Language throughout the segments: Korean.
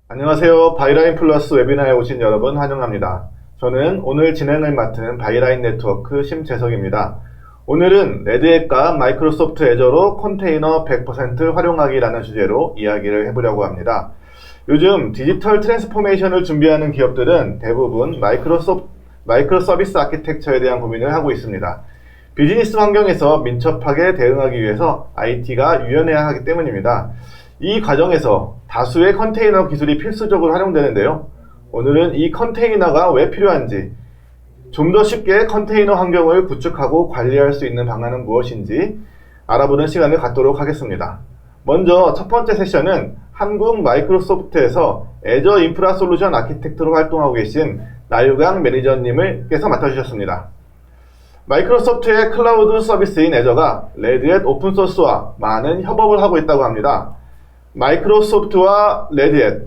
안녕하세요. 바이라인 플러스 웨비나에 오신 여러분 환영합니다. 저는 오늘 진행을 맡은 바이라인 네트워크 심재석입니다. 오늘은 레드햇과 마이크로소프트 애저로 컨테이너 100% 활용하기라는 주제로 이야기를 해보려고 합니다. 요즘 디지털 트랜스포메이션을 준비하는 기업들은 대부분 마이크로 서비스 아키텍처에 대한 고민을 하고 있습니다. 비즈니스 환경에서 민첩하게 대응하기 위해서 IT가 유연해야 하기 때문입니다. 이 과정에서 다수의 컨테이너 기술이 필수적으로 활용되는데요. 오늘은 이 컨테이너가 왜 필요한지, 좀 더 쉽게 컨테이너 환경을 구축하고 관리할 수 있는 방안은 무엇인지 알아보는 시간을 갖도록 하겠습니다. 먼저 첫 번째 세션은 한국 마이크로소프트에서 애저 인프라 솔루션 아키텍트로 활동하고 계신 나유강 매니저님께서 맡아주셨습니다. 마이크로소프트의 클라우드 서비스인 애저가 레드햇 오픈소스와 많은 협업을 하고 있다고 합니다. 마이크로소프트와 레드햇,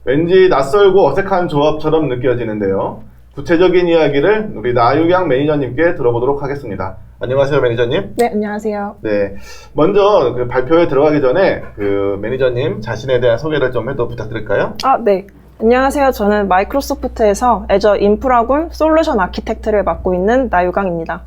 왠지 낯설고 어색한 조합처럼 느껴지는데요. 구체적인 이야기를 우리 나유강 매니저님께 들어보도록 하겠습니다. 안녕하세요, 매니저님. 네, 안녕하세요. 네, 먼저 그 발표에 들어가기 전에 그 매니저님 자신에 대한 소개를 좀 해도 부탁드릴까요? 네. 안녕하세요. 저는 마이크로소프트에서 애저 인프라군 솔루션 아키텍트를 맡고 있는 나유강입니다.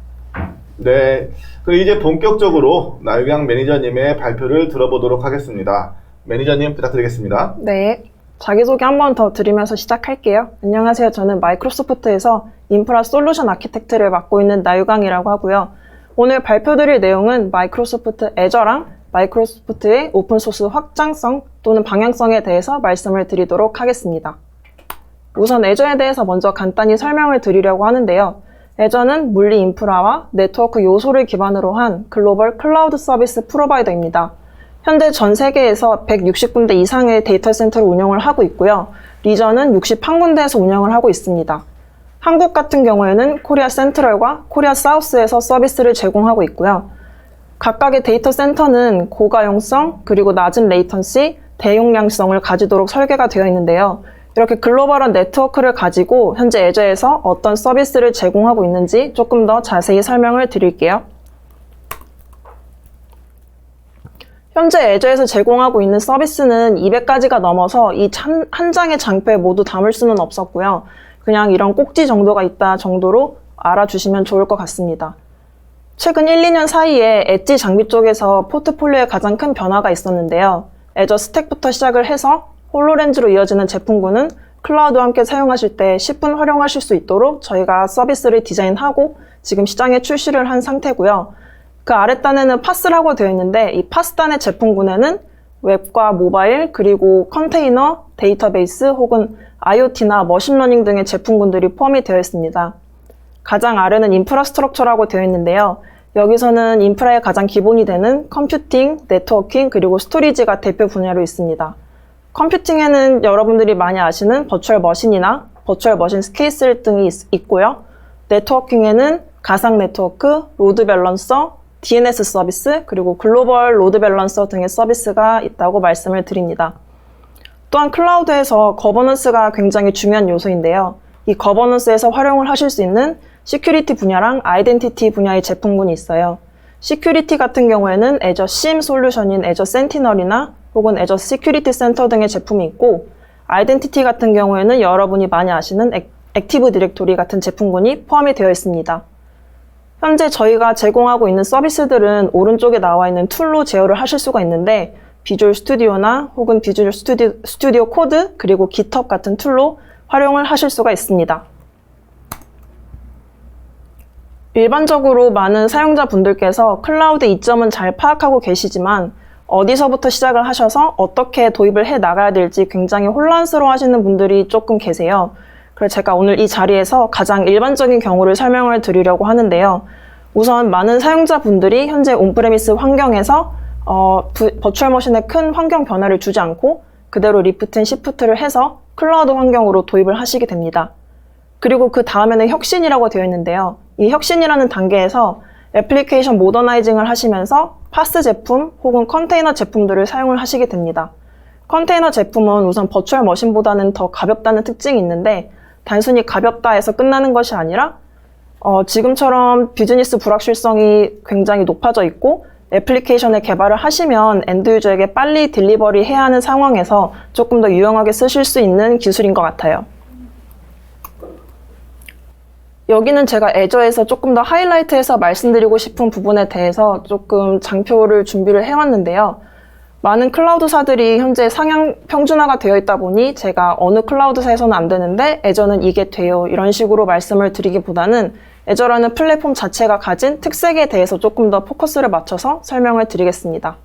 네, 그럼 이제 본격적으로 나유강 매니저님의 발표를 들어보도록 하겠습니다. 매니저님 부탁드리겠습니다. 네. 자기소개 한 번 더 드리면서 시작할게요. 안녕하세요. 저는 마이크로소프트에서 인프라 솔루션 아키텍트를 맡고 있는 나유강이라고 하고요. 오늘 발표드릴 내용은 마이크로소프트 애저랑 마이크로소프트의 오픈소스 확장성 또는 방향성에 대해서 말씀을 드리도록 하겠습니다. 우선 애저에 대해서 먼저 간단히 설명을 드리려고 하는데요. 애저는 물리 인프라와 네트워크 요소를 기반으로 한 글로벌 클라우드 서비스 프로바이더입니다. 현재 전 세계에서 160군데 이상의 데이터 센터를 운영을 하고 있고요. 리전은 61군데에서 운영을 하고 있습니다. 한국 같은 경우에는 코리아 센트럴과 코리아 사우스에서 서비스를 제공하고 있고요. 각각의 데이터 센터는 고가용성 그리고 낮은 레이턴시, 대용량성을 가지도록 설계가 되어 있는데요. 이렇게 글로벌한 네트워크를 가지고 현재 애저에서 어떤 서비스를 제공하고 있는지 조금 더 자세히 설명을 드릴게요. 현재 애저에서 제공하고 있는 서비스는 200가지가 넘어서 이 한 장의 장표에 모두 담을 수는 없었고요. 그냥 이런 꼭지 정도가 있다 정도로 알아주시면 좋을 것 같습니다. 최근 1, 2년 사이에 엣지 장비 쪽에서 포트폴리오에 가장 큰 변화가 있었는데요. 애저 스택부터 시작을 해서 홀로렌즈로 이어지는 제품군은 클라우드와 함께 사용하실 때 10분 활용하실 수 있도록 저희가 서비스를 디자인하고 지금 시장에 출시를 한 상태고요. 그 아랫단에는 파스라고 되어 있는데 이 파스단의 제품군에는 웹과 모바일 그리고 컨테이너, 데이터베이스 혹은 IoT나 머신러닝 등의 제품군들이 포함이 되어 있습니다. 가장 아래는 인프라스트럭처라고 되어 있는데요. 여기서는 인프라의 가장 기본이 되는 컴퓨팅, 네트워킹, 그리고 스토리지가 대표 분야로 있습니다. 컴퓨팅에는 여러분들이 많이 아시는 버추얼 머신이나 버추얼 머신 스케이슬 등이 있고요. 네트워킹에는 가상 네트워크, 로드 밸런서, DNS 서비스, 그리고 글로벌 로드 밸런서 등의 서비스가 있다고 말씀을 드립니다. 또한 클라우드에서 거버넌스가 굉장히 중요한 요소인데요. 이 거버넌스에서 활용을 하실 수 있는 시큐리티 분야랑 아이덴티티 분야의 제품군이 있어요. 시큐리티 같은 경우에는 애저 CIEM 솔루션인 애저 센티널이나 혹은 애저 시큐리티 센터 등의 제품이 있고, 아이덴티티 같은 경우에는 여러분이 많이 아시는 액티브 디렉토리 같은 제품군이 포함이 되어 있습니다. 현재 저희가 제공하고 있는 서비스들은 오른쪽에 나와 있는 툴로 제어를 하실 수가 있는데, 비주얼 스튜디오나 혹은 비주얼 스튜디오 코드 그리고 GitHub 같은 툴로 활용을 하실 수가 있습니다. 일반적으로 많은 사용자분들께서 클라우드 이점은 잘 파악하고 계시지만 어디서부터 시작을 하셔서 어떻게 도입을 해 나가야 될지 굉장히 혼란스러워 하시는 분들이 조금 계세요. 그래서 제가 오늘 이 자리에서 가장 일반적인 경우를 설명을 드리려고 하는데요. 우선 많은 사용자분들이 현재 온프레미스 환경에서 버추얼 머신에 큰 환경 변화를 주지 않고 그대로 리프트 앤 시프트를 해서 클라우드 환경으로 도입을 하시게 됩니다. 그리고 그 다음에는 혁신이라고 되어 있는데요. 이 혁신이라는 단계에서 애플리케이션 모더나이징을 하시면서 파스 제품 혹은 컨테이너 제품들을 사용을 하시게 됩니다. 컨테이너 제품은 우선 버추얼 머신보다는 더 가볍다는 특징이 있는데 단순히 가볍다 해서 끝나는 것이 아니라 지금처럼 비즈니스 불확실성이 굉장히 높아져 있고 애플리케이션의 개발을 하시면 엔드 유저에게 빨리 딜리버리 해야 하는 상황에서 조금 더 유용하게 쓰실 수 있는 기술인 것 같아요. 여기는 제가 애저에서 조금 더 하이라이트해서 말씀드리고 싶은 부분에 대해서 조금 장표를 준비를 해왔는데요. 많은 클라우드사들이 현재 상향 평준화가 되어 있다 보니 제가 어느 클라우드사에서는 안 되는데 애저는 이게 돼요, 이런 식으로 말씀을 드리기보다는 애저라는 플랫폼 자체가 가진 특색에 대해서 조금 더 포커스를 맞춰서 설명을 드리겠습니다.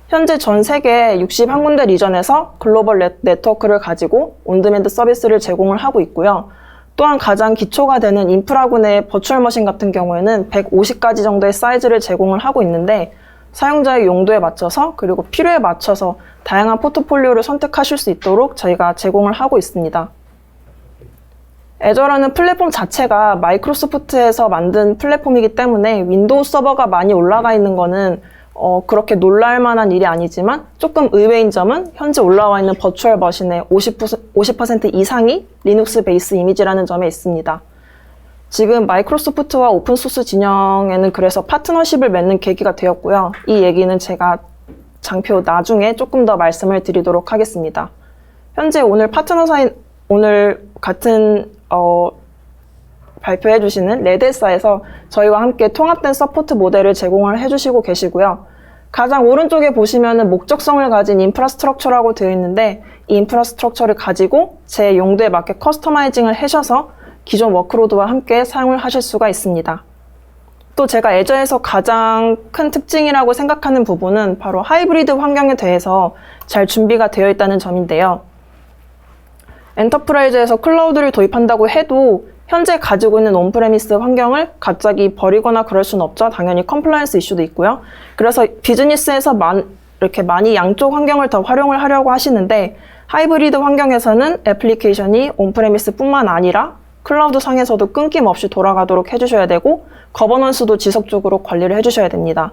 현재 전 세계 61군데 리전에서 글로벌 네트워크를 가지고 온드맨드 서비스를 제공을 하고 있고요. 또한 가장 기초가 되는 인프라군의 버추얼 머신 같은 경우에는 150가지 정도의 사이즈를 제공을 하고 있는데 사용자의 용도에 맞춰서 그리고 필요에 맞춰서 다양한 포트폴리오를 선택하실 수 있도록 저희가 제공을 하고 있습니다. 애저라는 플랫폼 자체가 마이크로소프트에서 만든 플랫폼이기 때문에 윈도우 서버가 많이 올라가 있는 거는 그렇게 놀랄 만한 일이 아니지만 조금 의외인 점은 현재 올라와 있는 버추얼 머신의 50% 이상이 리눅스 베이스 이미지라는 점에 있습니다. 지금 마이크로소프트와 오픈소스 진영에는 그래서 파트너십을 맺는 계기가 되었고요. 이 얘기는 제가 장표 나중에 조금 더 말씀을 드리도록 하겠습니다. 현재 오늘 파트너사인 오늘 같은 발표해 주시는 레드에사에서 저희와 함께 통합된 서포트 모델을 제공을 해주시고 계시고요. 가장 오른쪽에 보시면은 목적성을 가진 인프라스트럭처라고 되어 있는데 이 인프라스트럭처를 가지고 제 용도에 맞게 커스터마이징을 하셔서 기존 워크로드와 함께 사용을 하실 수가 있습니다. 또 제가 애저에서 가장 큰 특징이라고 생각하는 부분은 바로 하이브리드 환경에 대해서 잘 준비가 되어 있다는 점인데요. 엔터프라이즈에서 클라우드를 도입한다고 해도 현재 가지고 있는 온프레미스 환경을 갑자기 버리거나 그럴 수는 없죠. 당연히 컴플라이언스 이슈도 있고요. 그래서 비즈니스에서 이렇게 많이 양쪽 환경을 더 활용을 하려고 하시는데 하이브리드 환경에서는 애플리케이션이 온프레미스 뿐만 아니라 클라우드 상에서도 끊김없이 돌아가도록 해주셔야 되고 거버넌스도 지속적으로 관리를 해주셔야 됩니다.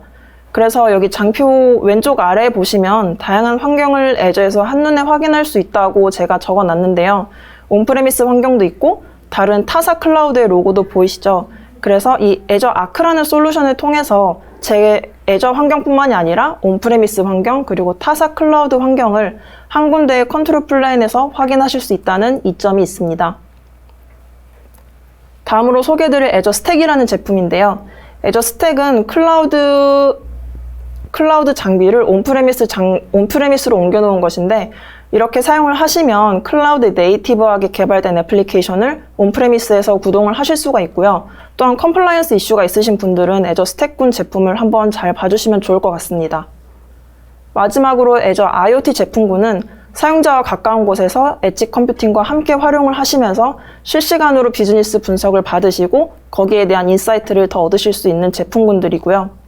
그래서 여기 장표 왼쪽 아래에 보시면 다양한 환경을 애저에서 한눈에 확인할 수 있다고 제가 적어놨는데요. 온프레미스 환경도 있고 다른 타사 클라우드의 로고도 보이시죠? 그래서 이 애저 아크라는 솔루션을 통해서 제 애저 환경뿐만이 아니라 온프레미스 환경 그리고 타사 클라우드 환경을 한 군데의 컨트롤 플레인에서 확인하실 수 있다는 이점이 있습니다. 다음으로 소개해드릴 애저 스택이라는 제품인데요. 애저 스택은 클라우드 장비를 온프레미스로 옮겨놓은 것인데 이렇게 사용을 하시면 클라우드 네이티브하게 개발된 애플리케이션을 온프레미스에서 구동을 하실 수가 있고요. 또한 컴플라이언스 이슈가 있으신 분들은 애저 스택군 제품을 한번 잘 봐주시면 좋을 것 같습니다. 마지막으로 애저 IoT 제품군은 사용자와 가까운 곳에서 엣지 컴퓨팅과 함께 활용을 하시면서 실시간으로 비즈니스 분석을 받으시고 거기에 대한 인사이트를 더 얻으실 수 있는 제품군들이고요.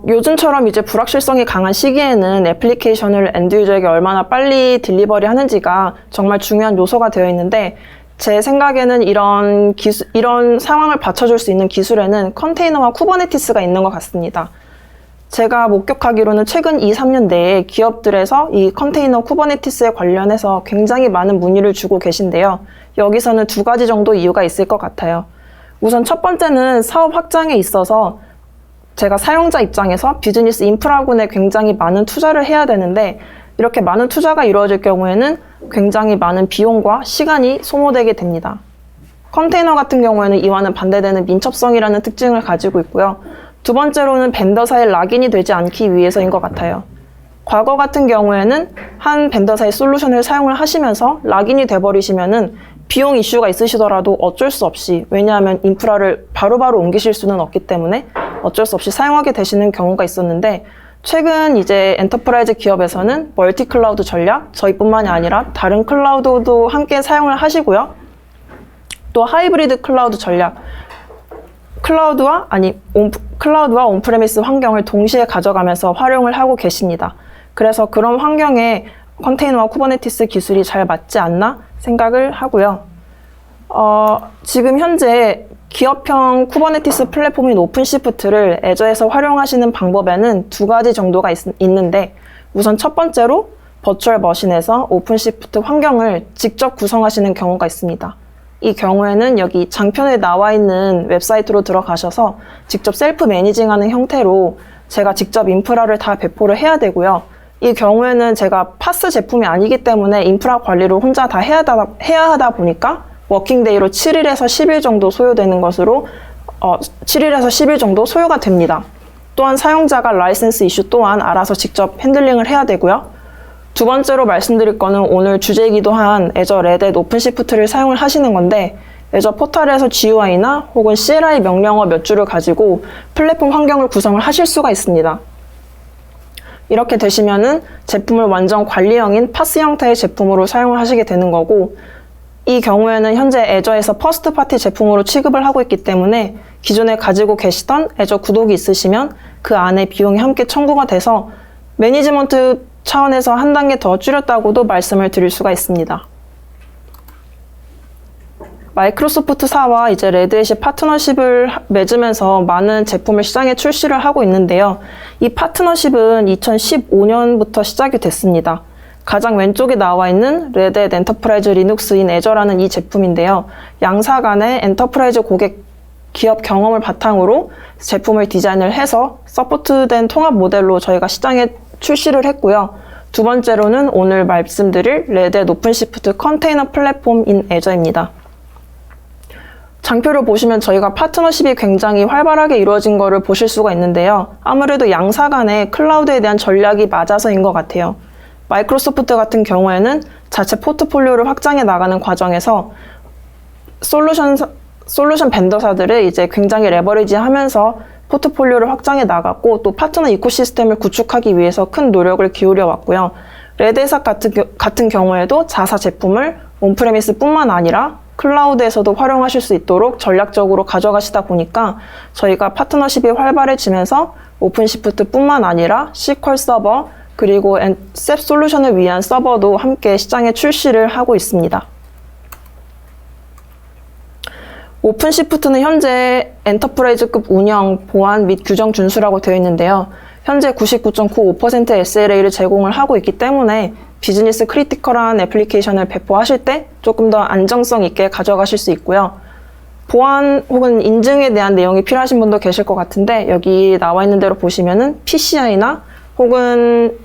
요즘처럼 이제 불확실성이 강한 시기에는 애플리케이션을 엔드 유저에게 얼마나 빨리 딜리버리 하는지가 정말 중요한 요소가 되어 있는데 제 생각에는 이런 상황을 받쳐줄 수 있는 기술에는 컨테이너와 쿠버네티스가 있는 것 같습니다. 제가 목격하기로는 최근 2-3년 내에 기업들에서 이 컨테이너 쿠버네티스에 관련해서 굉장히 많은 문의를 주고 계신데요. 여기서는 2가지 정도 이유가 있을 것 같아요. 우선 첫 번째는 사업 확장에 있어서 제가 사용자 입장에서 비즈니스 인프라군에 굉장히 많은 투자를 해야 되는데 이렇게 많은 투자가 이루어질 경우에는 굉장히 많은 비용과 시간이 소모되게 됩니다. 컨테이너 같은 경우에는 이와는 반대되는 민첩성이라는 특징을 가지고 있고요. 두 번째로는 벤더사의 락인이 되지 않기 위해서인 것 같아요. 과거 같은 경우에는 한 벤더사의 솔루션을 사용을 하시면서 락인이 돼버리시면은 비용 이슈가 있으시더라도 어쩔 수 없이, 왜냐하면 인프라를 바로바로 옮기실 수는 없기 때문에 어쩔 수 없이 사용하게 되시는 경우가 있었는데 최근 이제 엔터프라이즈 기업에서는 멀티 클라우드 전략, 저희뿐만이 아니라 다른 클라우드도 함께 사용을 하시고요. 또 하이브리드 클라우드 전략, 클라우드와 온프레미스 환경을 동시에 가져가면서 활용을 하고 계십니다. 그래서 그런 환경에 컨테이너와 쿠버네티스 기술이 잘 맞지 않나 생각을 하고요. 지금 현재 기업형 쿠버네티스 플랫폼인 오픈시프트를 애저에서 활용하시는 방법에는 2가지 정도가 있는데 우선 첫 번째로 버추얼 머신에서 오픈시프트 환경을 직접 구성하시는 경우가 있습니다. 이 경우에는 여기 장편에 나와 있는 웹사이트로 들어가셔서 직접 셀프 매니징하는 형태로 제가 직접 인프라를 다 배포를 해야 되고요. 이 경우에는 제가 파스 제품이 아니기 때문에 인프라 관리를 혼자 다 해야 하다 보니까 워킹데이로 7일에서 10일 정도 소요되는 것으로 7일에서 10일 정도 소요가 됩니다. 또한 사용자가 라이센스 이슈 또한 알아서 직접 핸들링을 해야 되고요. 두 번째로 말씀드릴 거는 오늘 주제이기도 한 애저 레드햇 오픈시프트를 사용을 하시는 건데 애저 포탈에서 GUI나 혹은 CLI 명령어 몇 줄을 가지고 플랫폼 환경을 구성을 하실 수가 있습니다. 이렇게 되시면은 제품을 완전 관리형인 파스 형태의 제품으로 사용을 하시게 되는 거고, 이 경우에는 현재 애저에서 퍼스트 파티 제품으로 취급을 하고 있기 때문에 기존에 가지고 계시던 애저 구독이 있으시면 그 안에 비용이 함께 청구가 돼서 매니지먼트 차원에서 한 단계 더 줄였다고도 말씀을 드릴 수가 있습니다. 마이크로소프트사와 이제 레드햇이 파트너십을 맺으면서 많은 제품을 시장에 출시를 하고 있는데요. 이 파트너십은 2015년부터 시작이 됐습니다. 가장 왼쪽에 나와 있는 레드햇 엔터프라이즈 리눅스인 애저라는 이 제품인데요. 양사 간의 엔터프라이즈 고객 기업 경험을 바탕으로 제품을 디자인을 해서 서포트된 통합 모델로 저희가 시장에 출시를 했고요. 두 번째로는 오늘 말씀드릴 레드햇 오픈시프트 컨테이너 플랫폼인 애저입니다. 장표를 보시면 저희가 파트너십이 굉장히 활발하게 이루어진 것을 보실 수가 있는데요. 아무래도 양사 간의 클라우드에 대한 전략이 맞아서인 것 같아요. 마이크로소프트 같은 경우에는 자체 포트폴리오를 확장해 나가는 과정에서 솔루션 벤더사들을 이제 굉장히 레버리지 하면서 포트폴리오를 확장해 나갔고, 또 파트너 이코시스템을 구축하기 위해서 큰 노력을 기울여 왔고요. 레드햇 같은 경우에도 자사 제품을 온프레미스뿐만 아니라 클라우드에서도 활용하실 수 있도록 전략적으로 가져가시다 보니까 저희가 파트너십이 활발해지면서 오픈시프트뿐만 아니라 SQL 서버 그리고 셉 솔루션을 위한 서버도 함께 시장에 출시를 하고 있습니다. 오픈시프트는 현재 엔터프라이즈급 운영, 보안 및 규정 준수라고 되어 있는데요. 현재 99.95% SLA를 제공을 하고 있기 때문에 비즈니스 크리티컬한 애플리케이션을 배포하실 때 조금 더 안정성 있게 가져가실 수 있고요. 보안 혹은 인증에 대한 내용이 필요하신 분도 계실 것 같은데, 여기 나와 있는 대로 보시면은 PCI나 혹은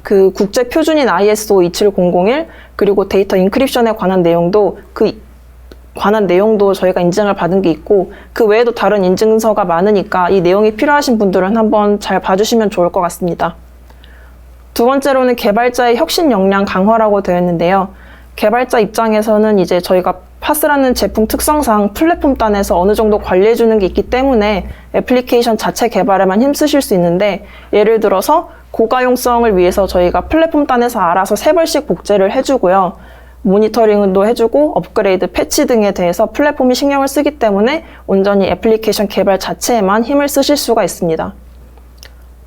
그 국제 표준인 ISO 27001 그리고 데이터 인크립션에 관한 내용도 저희가 인증을 받은 게 있고, 그 외에도 다른 인증서가 많으니까 이 내용이 필요하신 분들은 한번 잘 봐주시면 좋을 것 같습니다. 두 번째로는 개발자의 혁신 역량 강화라고 되어 있는데요. 개발자 입장에서는 이제 저희가 파스라는 제품 특성상 플랫폼 단에서 어느 정도 관리해주는 게 있기 때문에 애플리케이션 자체 개발에만 힘쓰실 수 있는데, 예를 들어서 고가용성을 위해서 저희가 플랫폼 단에서 알아서 3벌씩 복제를 해주고요. 모니터링도 해주고 업그레이드, 패치 등에 대해서 플랫폼이 신경을 쓰기 때문에 온전히 애플리케이션 개발 자체에만 힘을 쓰실 수가 있습니다.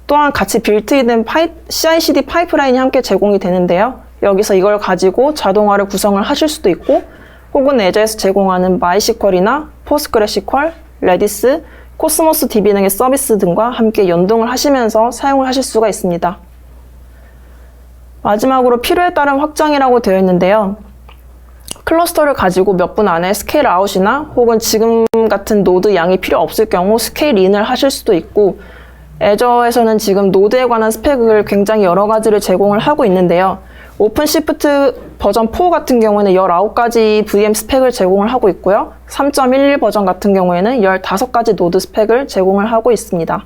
또한 같이 빌트인된 CI/CD 파이프라인이 함께 제공이 되는데요. 여기서 이걸 가지고 자동화를 구성을 하실 수도 있고, 혹은 애저에서 제공하는 마이SQL이나 포스트그레스QL, 레디스, 코스모스 DB 등의 서비스 등과 함께 연동을 하시면서 사용을 하실 수가 있습니다. 마지막으로 필요에 따른 확장이라고 되어 있는데요. 클러스터를 가지고 몇 분 안에 스케일 아웃이나 혹은 지금 같은 노드 양이 필요 없을 경우 스케일 인을 하실 수도 있고, 애저에서는 지금 노드에 관한 스펙을 굉장히 여러 가지를 제공을 하고 있는데요. 오픈시프트 버전 4 같은 경우에는 19가지 VM 스펙을 제공을 하고 있고요. 3.11 버전 같은 경우에는 15가지 노드 스펙을 제공을 하고 있습니다.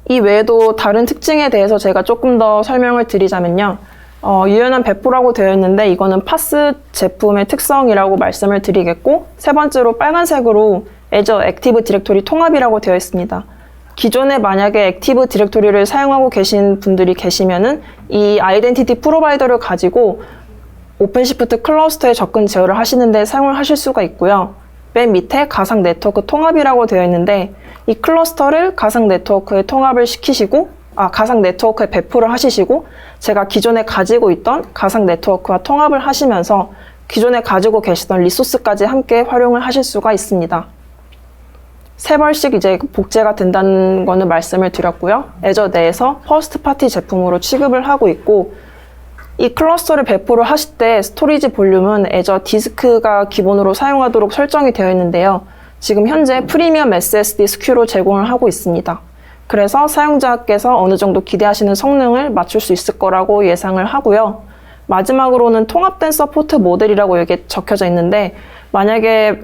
이 외에도 다른 특징에 대해서 제가 조금 더 설명을 드리자면요. 유연한 배포라고 되어 있는데 이거는 파스 제품의 특성이라고 말씀을 드리겠고, 세 번째로 빨간색으로 애저 액티브 디렉토리 통합이라고 되어 있습니다. 기존에 만약에 액티브 디렉토리를 사용하고 계신 분들이 계시면은 이 아이덴티티 프로바이더를 가지고 오픈시프트 클러스터에 접근 제어를 하시는데 사용을 하실 수가 있고요. 맨 밑에 가상 네트워크 통합이라고 되어 있는데 이 클러스터를 가상 네트워크에 통합을 시키시고, 가상 네트워크에 배포를 하시시고, 제가 기존에 가지고 있던 가상 네트워크와 통합을 하시면서 기존에 가지고 계시던 리소스까지 함께 활용을 하실 수가 있습니다. 3벌씩 이제 복제가 된다는 거는 말씀을 드렸고요. 애저 내에서 퍼스트 파티 제품으로 취급을 하고 있고, 이 클러스터를 배포를 하실 때 스토리지 볼륨은 애저 디스크가 기본으로 사용하도록 설정이 되어 있는데요. 지금 현재 프리미엄 SSD SKU로 제공을 하고 있습니다. 그래서 사용자께서 어느 정도 기대하시는 성능을 맞출 수 있을 거라고 예상을 하고요. 마지막으로는 통합된 서포트 모델이라고 여기에 적혀져 있는데, 만약에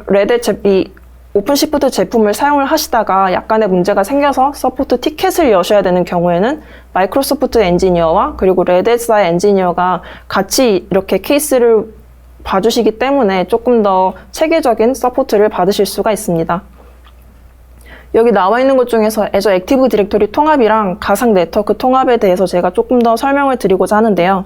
이 오픈시프트 제품을 사용을 하시다가 약간의 문제가 생겨서 서포트 티켓을 여셔야 되는 경우에는 마이크로소프트 엔지니어와 그리고 레드햇사의 엔지니어가 같이 이렇게 케이스를 봐주시기 때문에 조금 더 체계적인 서포트를 받으실 수가 있습니다. 여기 나와 있는 것 중에서 애저 액티브 디렉토리 통합이랑 가상 네트워크 통합에 대해서 제가 조금 더 설명을 드리고자 하는데요.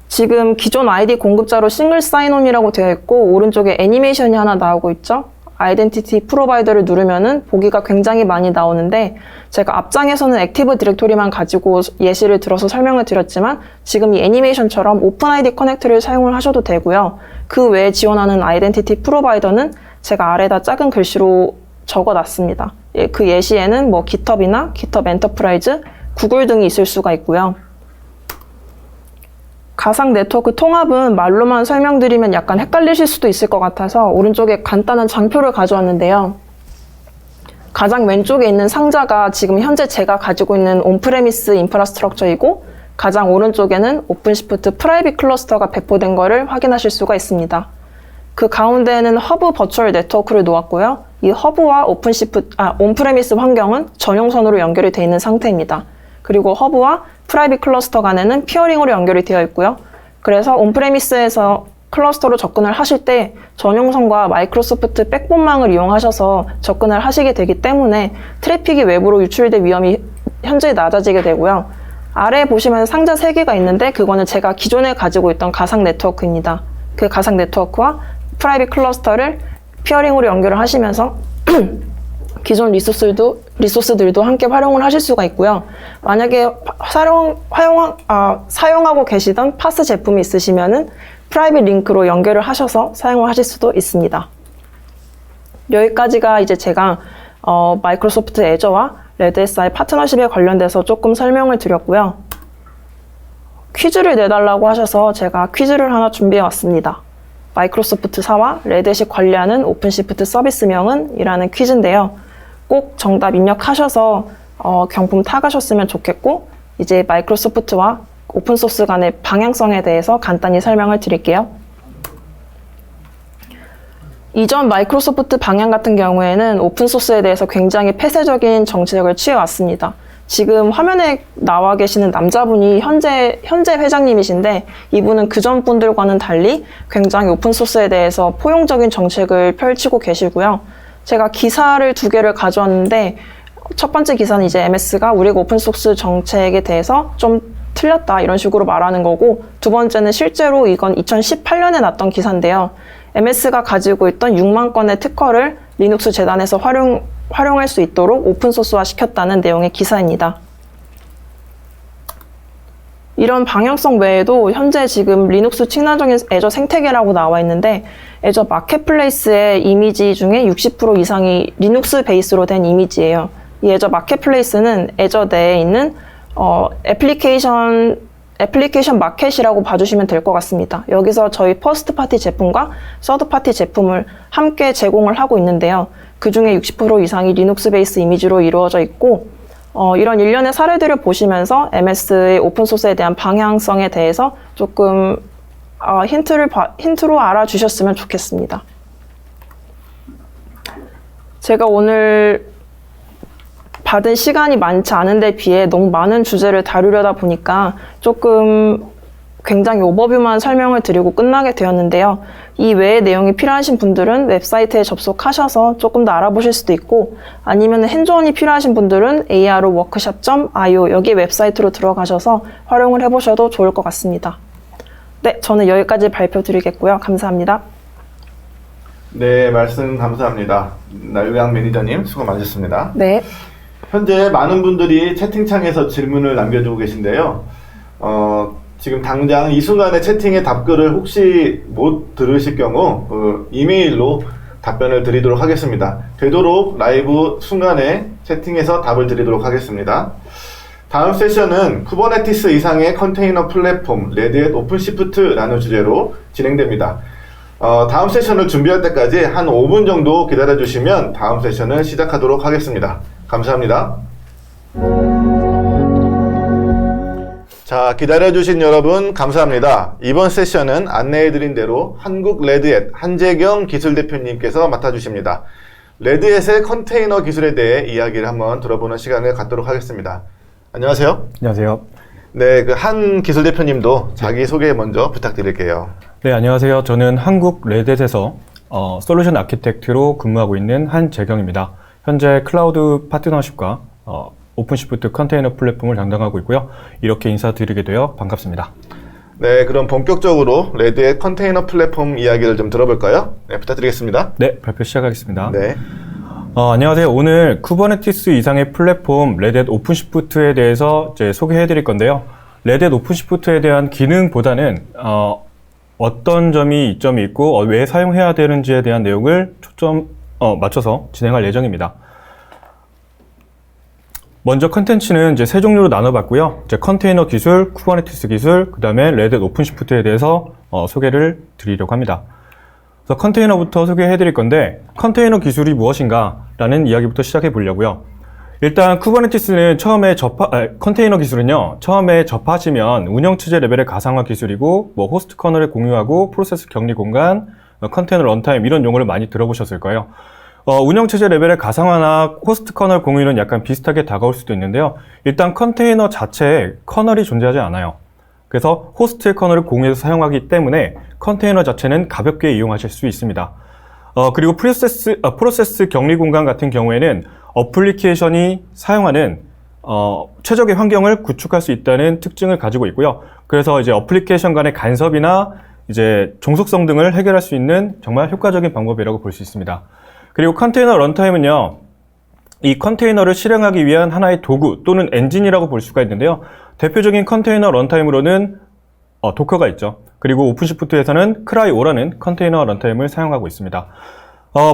지금 기존 아이디 공급자로 싱글 사인온이라고 되어 있고 오른쪽에 애니메이션이 하나 나오고 있죠. 아이덴티티 프로바이더를 누르면은 보기가 굉장히 많이 나오는데, 제가 앞장에서는 액티브 디렉토리만 가지고 예시를 들어서 설명을 드렸지만 지금 이 애니메이션처럼 오픈 아이디 커넥트를 사용을 하셔도 되고요. 그 외에 지원하는 아이덴티티 프로바이더는 제가 아래다 작은 글씨로 적어놨습니다. 그 예시에는 뭐 GitHub이나 GitHub 엔터프라이즈, 구글 등이 있을 수가 있고요. 가상 네트워크 통합은 말로만 설명드리면 약간 헷갈리실 수도 있을 것 같아서 오른쪽에 간단한 장표를 가져왔는데요. 가장 왼쪽에 있는 상자가 지금 현재 제가 가지고 있는 온프레미스 인프라스트럭처이고, 가장 오른쪽에는 오픈시프트 프라이빗 클러스터가 배포된 것을 확인하실 수가 있습니다. 그 가운데에는 허브 버추얼 네트워크를 놓았고요. 이 허브와 온프레미스 환경은 전용선으로 연결이 되어 있는 상태입니다. 그리고 허브와 프라이빗 클러스터 간에는 피어링으로 연결이 되어 있고요. 그래서 온프레미스에서 클러스터로 접근을 하실 때 전용선과 마이크로소프트 백본망을 이용하셔서 접근을 하시게 되기 때문에 트래픽이 외부로 유출될 위험이 현저히 낮아지게 되고요. 아래에 보시면 상자 3개가 있는데 그거는 제가 기존에 가지고 있던 가상 네트워크입니다. 그 가상 네트워크와 프라이빗 클러스터를 피어링으로 연결을 하시면서 기존 리소스들도 함께 활용을 하실 수가 있고요. 만약에 사용하고 계시던 파스 제품이 있으시면은 프라이빗 링크로 연결을 하셔서 사용을 하실 수도 있습니다. 여기까지가 이제 제가 마이크로소프트 애저와 레드햇사의 파트너십에 관련돼서 조금 설명을 드렸고요. 퀴즈를 내달라고 하셔서 제가 퀴즈를 하나 준비해 왔습니다. 마이크로소프트사와 레드햇이 관리하는 오픈시프트 서비스명은? 이라는 퀴즈인데요. 꼭 정답 입력하셔서 경품 타가셨으면 좋겠고, 이제 마이크로소프트와 오픈소스 간의 방향성에 대해서 간단히 설명을 드릴게요. 이전 마이크로소프트 방향 같은 경우에는 오픈소스에 대해서 굉장히 폐쇄적인 정책을 취해왔습니다. 지금 화면에 나와 계시는 남자분이 현재 회장님이신데, 이분은 그전 분들과는 달리 굉장히 오픈소스에 대해서 포용적인 정책을 펼치고 계시고요. 제가 기사를 2개를 가져왔는데, 첫 번째 기사는 이제 MS가 우리가 오픈소스 정책에 대해서 좀 틀렸다 이런 식으로 말하는 거고, 두 번째는 실제로 이건 2018년에 났던 기사인데요. MS가 가지고 있던 6만 건의 특허를 리눅스 재단에서 활용할 수 있도록 오픈소스화 시켰다는 내용의 기사입니다. 이런 방향성 외에도 현재 지금 리눅스 친화적인 애저 생태계라고 나와 있는데, 애저 마켓플레이스의 이미지 중에 60% 이상이 리눅스 베이스로 된 이미지예요. 이 애저 마켓플레이스는 애저 내에 있는 애플리케이션 마켓이라고 봐주시면 될 것 같습니다. 여기서 저희 퍼스트 파티 제품과 서드 파티 제품을 함께 제공을 하고 있는데요. 그 중에 60% 이상이 리눅스 베이스 이미지로 이루어져 있고, 이런 일련의 사례들을 보시면서 MS의 오픈소스에 대한 방향성에 대해서 조금 힌트로 알아주셨으면 좋겠습니다. 제가 오늘 받은 시간이 많지 않은 데 비해 너무 많은 주제를 다루려다 보니까 조금 굉장히 오버뷰만 설명을 드리고 끝나게 되었는데요. 이 외의 내용이 필요하신 분들은 웹사이트에 접속하셔서 조금 더 알아보실 수도 있고, 아니면 핸즈온이 필요하신 분들은 arworkshop.io 여기 웹사이트로 들어가셔서 활용을 해보셔도 좋을 것 같습니다. 네, 저는 여기까지 발표 드리겠고요. 감사합니다. 네, 말씀 감사합니다. 나유양 매니저님 수고 많으셨습니다. 네. 현재 많은 분들이 채팅창에서 질문을 남겨주고 계신데요. 지금 당장 이 순간에 채팅에 답글을 혹시 못 들으실 경우 이메일로 답변을 드리도록 하겠습니다. 되도록 라이브 순간에 채팅에서 답을 드리도록 하겠습니다. 다음 세션은 쿠버네티스 이상의 컨테이너 플랫폼 레드햇 오픈시프트라는 주제로 진행됩니다. 다음 세션을 준비할 때까지 한 5분 정도 기다려주시면 다음 세션을 시작하도록 하겠습니다. 감사합니다. 자, 기다려주신 여러분 감사합니다. 이번 세션은 안내해드린 대로 한국 레드햇 한재경 기술대표님께서 맡아주십니다. 레드햇의 컨테이너 기술에 대해 이야기를 한번 들어보는 시간을 갖도록 하겠습니다. 안녕하세요. 안녕하세요. 네, 그 한 기술대표님도 자기소개 먼저 부탁드릴게요. 네, 안녕하세요. 저는 한국 레드햇에서 솔루션 아키텍트로 근무하고 있는 한재경입니다. 현재 클라우드 파트너십과 오픈시프트 컨테이너 플랫폼을 담당하고 있고요. 이렇게 인사드리게 되어 반갑습니다. 네, 그럼 본격적으로 레드햇 컨테이너 플랫폼 이야기를 좀 들어볼까요? 네, 부탁드리겠습니다. 네, 발표 시작하겠습니다. 네. 안녕하세요. 오늘 쿠버네티스 이상의 플랫폼 레드햇 오픈시프트에 대해서 이제 소개해 드릴 건데요. 레드햇 오픈시프트에 대한 기능보다는 어떤 점이 이점이 있고 왜 사용해야 되는지에 대한 내용을 초점 맞춰서 진행할 예정입니다. 먼저 컨텐츠는 이제 세 종류로 나눠봤고요. 이제 컨테이너 기술, 쿠버네티스 기술, 그 다음에 레드햇 오픈시프트에 대해서 소개를 드리려고 합니다. 그래서 컨테이너부터 소개해 드릴 건데, 컨테이너 기술이 무엇인가 라는 이야기부터 시작해 보려고요. 일단 쿠버네티스는 컨테이너 기술은요, 처음에 접하시면 운영체제 레벨의 가상화 기술이고, 뭐 호스트 커널을 공유하고, 프로세스 격리 공간, 컨테이너 런타임 이런 용어를 많이 들어보셨을 거예요. 운영체제 레벨의 가상화나 호스트 커널 공유는 약간 비슷하게 다가올 수도 있는데요. 일단 컨테이너 자체에 커널이 존재하지 않아요. 그래서 호스트의 커널을 공유해서 사용하기 때문에 컨테이너 자체는 가볍게 이용하실 수 있습니다. 그리고 프로세스 격리 공간 같은 경우에는 어플리케이션이 사용하는 최적의 환경을 구축할 수 있다는 특징을 가지고 있고요. 그래서 이제 어플리케이션 간의 간섭이나 이제 종속성 등을 해결할 수 있는 정말 효과적인 방법이라고 볼 수 있습니다. 그리고 컨테이너 런타임은요, 이 컨테이너를 실행하기 위한 하나의 도구 또는 엔진이라고 볼 수가 있는데요. 대표적인 컨테이너 런타임으로는 도커가 있죠. 그리고 오픈시프트에서는 크라이오라는 컨테이너 런타임을 사용하고 있습니다.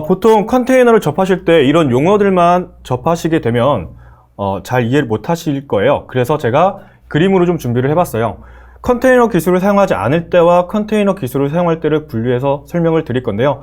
보통 컨테이너를 접하실 때 이런 용어들만 접하시게 되면 잘 이해를 못 하실 거예요. 그래서 제가 그림으로 좀 준비를 해봤어요. 컨테이너 기술을 사용하지 않을 때와 컨테이너 기술을 사용할 때를 분류해서 설명을 드릴 건데요.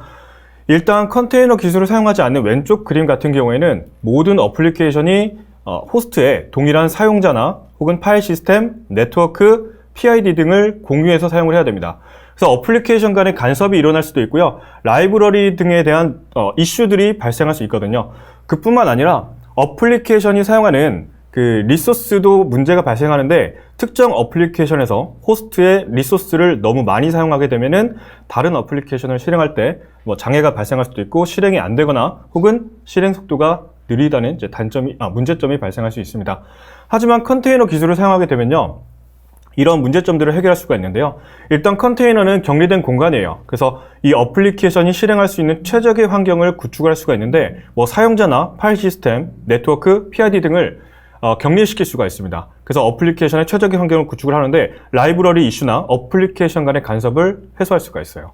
일단 컨테이너 기술을 사용하지 않는 왼쪽 그림 같은 경우에는 모든 어플리케이션이 호스트에 동일한 사용자나 혹은 파일 시스템, 네트워크, PID 등을 공유해서 사용을 해야 됩니다. 그래서 어플리케이션 간의 간섭이 일어날 수도 있고요. 라이브러리 등에 대한 이슈들이 발생할 수 있거든요. 그뿐만 아니라 어플리케이션이 사용하는 그 리소스도 문제가 발생하는데, 특정 어플리케이션에서 호스트의 리소스를 너무 많이 사용하게 되면은 다른 어플리케이션을 실행할 때 뭐 장애가 발생할 수도 있고 실행이 안 되거나 혹은 실행 속도가 느리다는 이제 문제점이 발생할 수 있습니다. 하지만 컨테이너 기술을 사용하게 되면요, 이런 문제점들을 해결할 수가 있는데요. 일단 컨테이너는 격리된 공간이에요. 그래서 이 어플리케이션이 실행할 수 있는 최적의 환경을 구축할 수가 있는데, 뭐 사용자나 파일 시스템, 네트워크, PID 등을 격리시킬 수가 있습니다. 그래서 어플리케이션의 최적의 환경을 구축을 하는데 라이브러리 이슈나 어플리케이션 간의 간섭을 해소할 수가 있어요.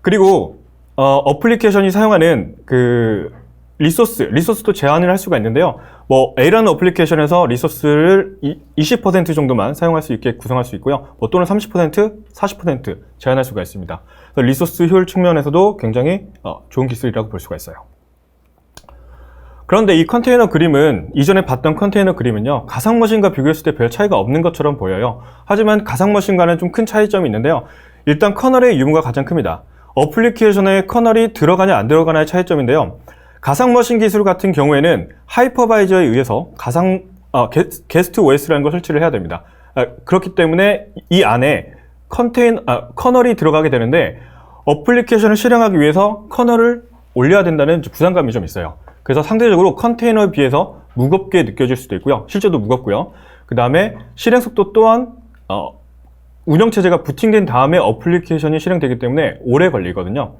그리고 어플리케이션이 사용하는 그 리소스도 제한을 할 수가 있는데요. 뭐 A라는 어플리케이션에서 리소스를 20% 정도만 사용할 수 있게 구성할 수 있고요. 뭐 또는 30%, 40% 제한할 수가 있습니다. 그래서 리소스 효율 측면에서도 굉장히 좋은 기술이라고 볼 수가 있어요. 그런데 이 컨테이너 그림은, 이전에 봤던 컨테이너 그림은요, 가상머신과 비교했을 때 별 차이가 없는 것처럼 보여요. 하지만 가상머신과는 좀 큰 차이점이 있는데요. 일단 커널의 유무가 가장 큽니다. 어플리케이션에 커널이 들어가냐 안 들어가냐의 차이점인데요. 가상머신 기술 같은 경우에는 하이퍼바이저에 의해서 게스트 OS라는 걸 설치를 해야 됩니다. 그렇기 때문에 이 안에 커널이 들어가게 되는데, 어플리케이션을 실행하기 위해서 커널을 올려야 된다는 부담감이 좀 있어요. 그래서 상대적으로 컨테이너에 비해서 무겁게 느껴질 수도 있고요. 실제도 무겁고요. 그 다음에 실행 속도 또한 운영체제가 부팅된 다음에 어플리케이션이 실행되기 때문에 오래 걸리거든요.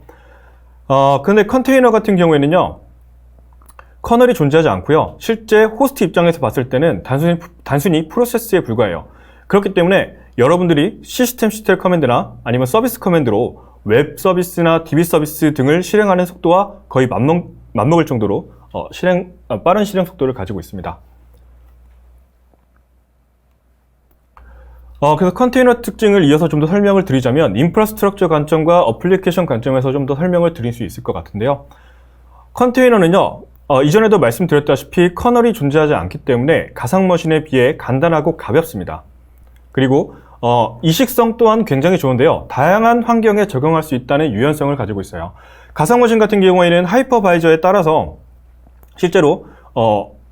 근데 컨테이너 같은 경우에는요, 커널이 존재하지 않고요. 실제 호스트 입장에서 봤을 때는 단순히 프로세스에 불과해요. 그렇기 때문에 여러분들이 시스템 커맨드나 아니면 서비스 커맨드로 웹 서비스나 DB 서비스 등을 실행하는 속도와 거의 맞먹을 정도로 빠른 실행 속도를 가지고 있습니다. 그래서 컨테이너 특징을 이어서 좀 더 설명을 드리자면 인프라스트럭처 관점과 어플리케이션 관점에서 좀 더 설명을 드릴 수 있을 것 같은데요. 컨테이너는요, 이전에도 말씀드렸다시피 커널이 존재하지 않기 때문에 가상 머신에 비해 간단하고 가볍습니다. 그리고 이식성 또한 굉장히 좋은데요. 다양한 환경에 적용할 수 있다는 유연성을 가지고 있어요. 가상 머신 같은 경우에는 하이퍼바이저에 따라서 실제로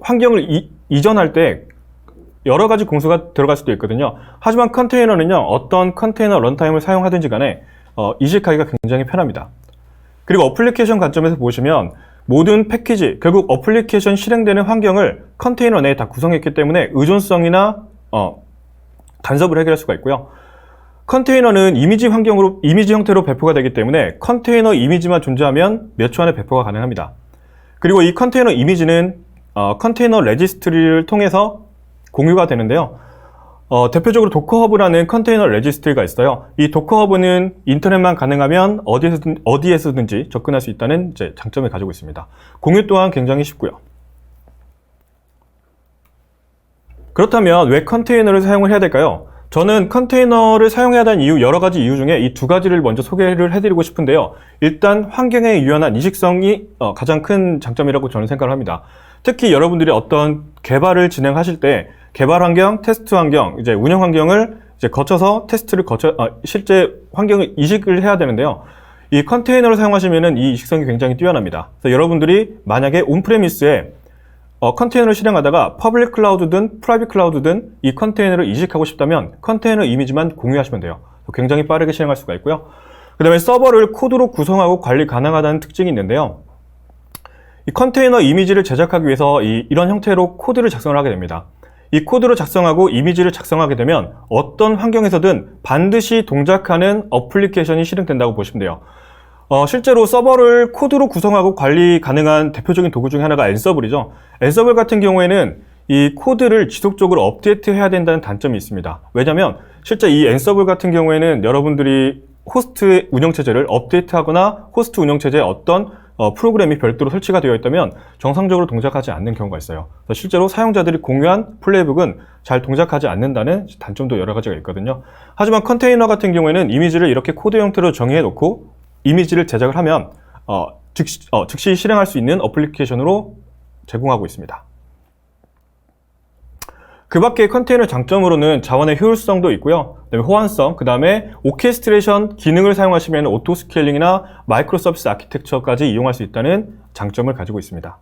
환경을 이전할 때 여러 가지 공수가 들어갈 수도 있거든요. 하지만 컨테이너는요, 어떤 컨테이너 런타임을 사용하든지 간에 이식하기가 굉장히 편합니다. 그리고 어플리케이션 관점에서 보시면 모든 패키지, 결국 어플리케이션 실행되는 환경을 컨테이너 내에 다 구성했기 때문에 의존성이나 간섭을 해결할 수가 있고요. 컨테이너는 이미지 형태로 배포가 되기 때문에 컨테이너 이미지만 존재하면 몇 초 안에 배포가 가능합니다. 그리고 이 컨테이너 이미지는 컨테이너 레지스트리를 통해서 공유가 되는데요. 대표적으로 도커허브라는 컨테이너 레지스트리가 있어요. 이 도커허브는 인터넷만 가능하면 어디에서든지 접근할 수 있다는 장점을 가지고 있습니다. 공유 또한 굉장히 쉽고요. 그렇다면 왜 컨테이너를 사용을 해야 될까요? 저는 컨테이너를 사용해야 하는 이유, 여러 가지 이유 중에 이 두 가지를 먼저 소개를 해드리고 싶은데요. 일단 환경에 유연한 이식성이 가장 큰 장점이라고 저는 생각을 합니다. 특히 여러분들이 어떤 개발을 진행하실 때 개발 환경, 테스트 환경, 이제 운영 환경을 거쳐서 실제 환경을 이식을 해야 되는데요. 이 컨테이너를 사용하시면은 이 이식성이 굉장히 뛰어납니다. 그래서 여러분들이 만약에 온프레미스에 컨테이너를 실행하다가 퍼블릭 클라우드든 프라이빗 클라우드든 이 컨테이너를 이식하고 싶다면 컨테이너 이미지만 공유하시면 돼요. 굉장히 빠르게 실행할 수가 있고요. 그 다음에 서버를 코드로 구성하고 관리 가능하다는 특징이 있는데요. 이 컨테이너 이미지를 제작하기 위해서 이런 형태로 코드를 작성을 하게 됩니다. 이 코드를 작성하고 이미지를 작성하게 되면 어떤 환경에서든 반드시 동작하는 어플리케이션이 실행된다고 보시면 돼요. 실제로 서버를 코드로 구성하고 관리 가능한 대표적인 도구 중에 하나가 앤서블이죠. 앤서블 같은 경우에는 이 코드를 지속적으로 업데이트해야 된다는 단점이 있습니다. 왜냐하면 실제 이 앤서블 같은 경우에는 여러분들이 호스트 운영체제를 업데이트하거나 호스트 운영체제에 어떤 프로그램이 별도로 설치가 되어 있다면 정상적으로 동작하지 않는 경우가 있어요. 실제로 사용자들이 공유한 플레이북은 잘 동작하지 않는다는 단점도 여러 가지가 있거든요. 하지만 컨테이너 같은 경우에는 이미지를 이렇게 코드 형태로 정의해 놓고 이미지를 제작을 하면 즉시 실행할 수 있는 어플리케이션으로 제공하고 있습니다. 그 밖에 컨테이너 장점으로는 자원의 효율성도 있고요. 그다음에 호환성, 그 다음에 오케스트레이션 기능을 사용하시면 오토 스케일링이나 마이크로 서비스 아키텍처까지 이용할 수 있다는 장점을 가지고 있습니다.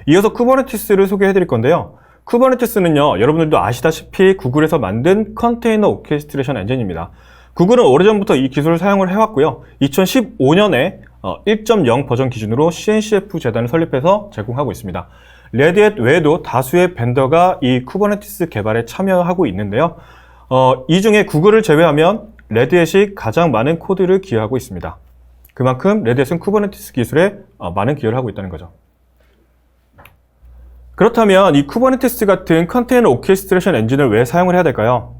이어서 쿠버네티스를 소개해 드릴 건데요. 쿠버네티스는요, 여러분들도 아시다시피 구글에서 만든 컨테이너 오케스트레이션 엔진입니다. 구글은 오래전부터 이 기술을 사용을 해왔고요. 2015년에 1.0 버전 기준으로 CNCF 재단을 설립해서 제공하고 있습니다. 레드햇 외에도 다수의 벤더가 이 쿠버네티스 개발에 참여하고 있는데요. 이 중에 구글을 제외하면 레드햇이 가장 많은 코드를 기여하고 있습니다. 그만큼 레드햇은 쿠버네티스 기술에 많은 기여를 하고 있다는 거죠. 그렇다면 이 쿠버네티스 같은 컨테이너 오케스트레이션 엔진을 왜 사용을 해야 될까요?